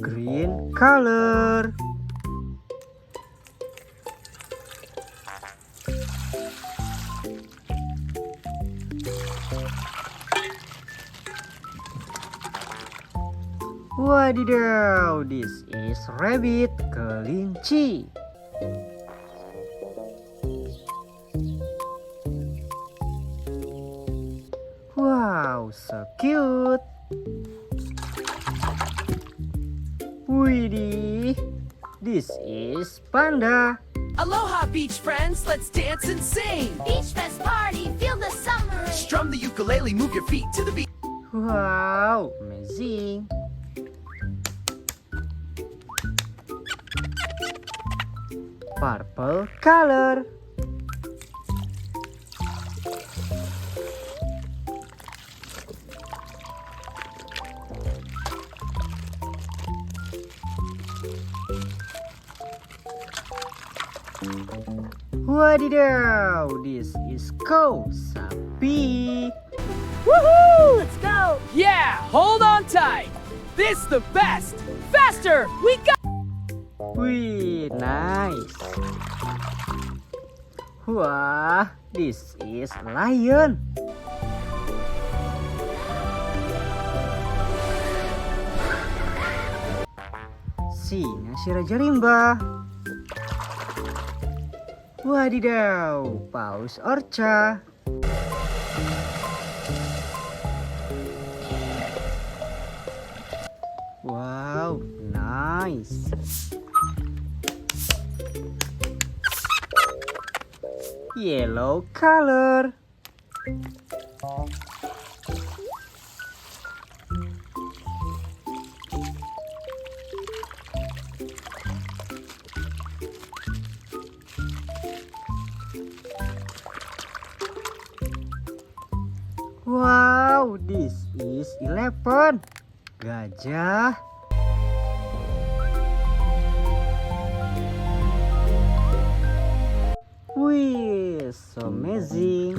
green color. Wadidaw, this is rabbit, kelinci. Wow, so cute. Widih, this is panda. Aloha, beach friends, let's dance and sing. Beach Fest party, feel the summer rain. Strum the ukulele, move your feet to the beat. Wow, amazing. Purple color. Wadidaw, this is cow, sapi. Woohoo! Let's go! Yeah, hold on tight. This the best. Faster, we got. Wih, nice. Wah, this is lion. Singa si Raja Rimba. Wadidaw, paus orca. Wow, nice. Yellow color. Wow, this is 11. Gajah. Wih, so amazing.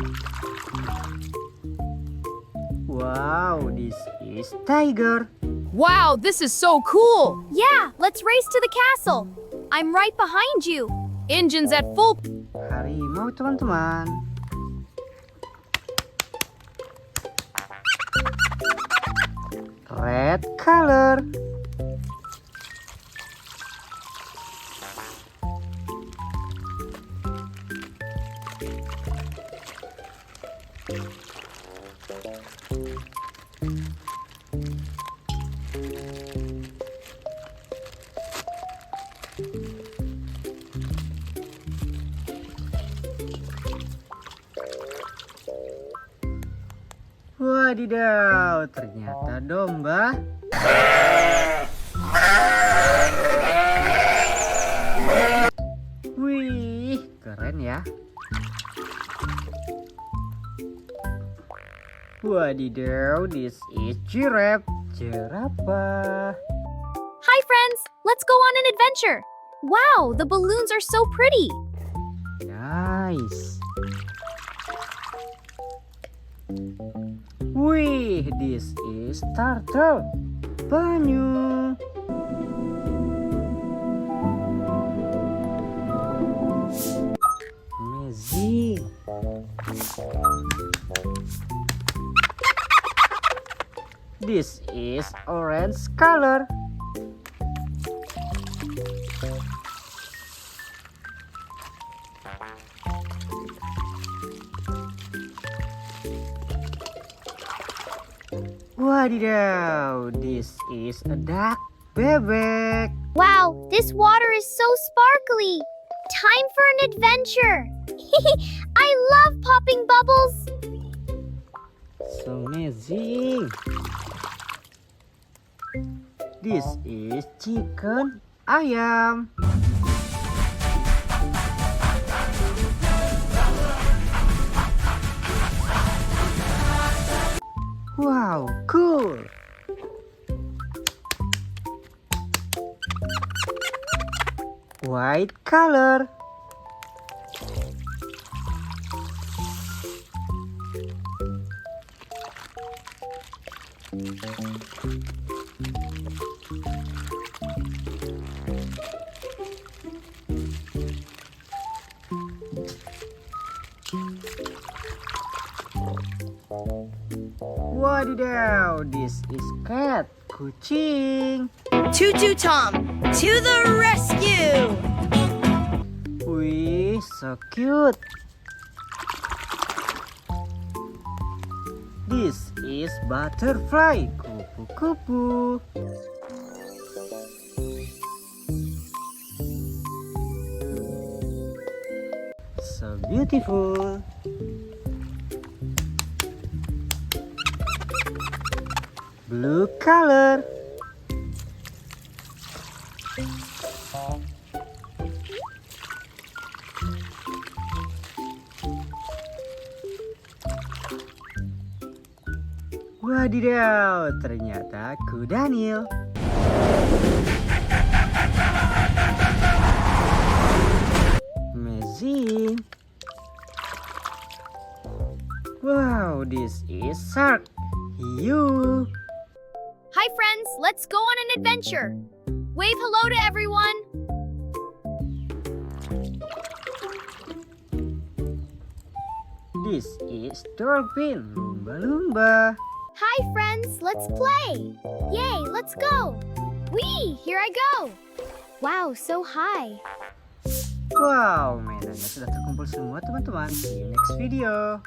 Wow, this is tiger. Wow, this is so cool! Yeah, let's race to the castle. I'm right behind you. Engines at full. Harimau, teman-teman. Red color. Wadidaw, ternyata domba. Wih, keren ya. Wadidaw, this is giraffe. Jerapah. Hi, friends. Let's go on an adventure. Wow, the balloons are so pretty. Nice. Wih, this is turtle. Penyu. Amazing. This is orange color. Wadidaw, this is a duck bebek. Wow, this water is so sparkly. Time for an adventure. I love popping bubbles. So amazing. This is chicken ayam. Wow, cool. White color. Wadidaw, this is cat, kucing. Tutu Tom, to the rescue! Wih, so cute. This is butterfly, kupu-kupu. So beautiful. Blue color. Wadidaw, ternyata kuda Nil. Amazing. Wow, this is shark. Hiu. Hi, friends. Let's go on an adventure. Wave hello to everyone. This is dolphin. Lumba-lumba. Hi, friends. Let's play. Yay, let's go. Wee, here I go. Wow, so high. Wow, mainannya sudah terkumpul semua teman-teman. See you next video.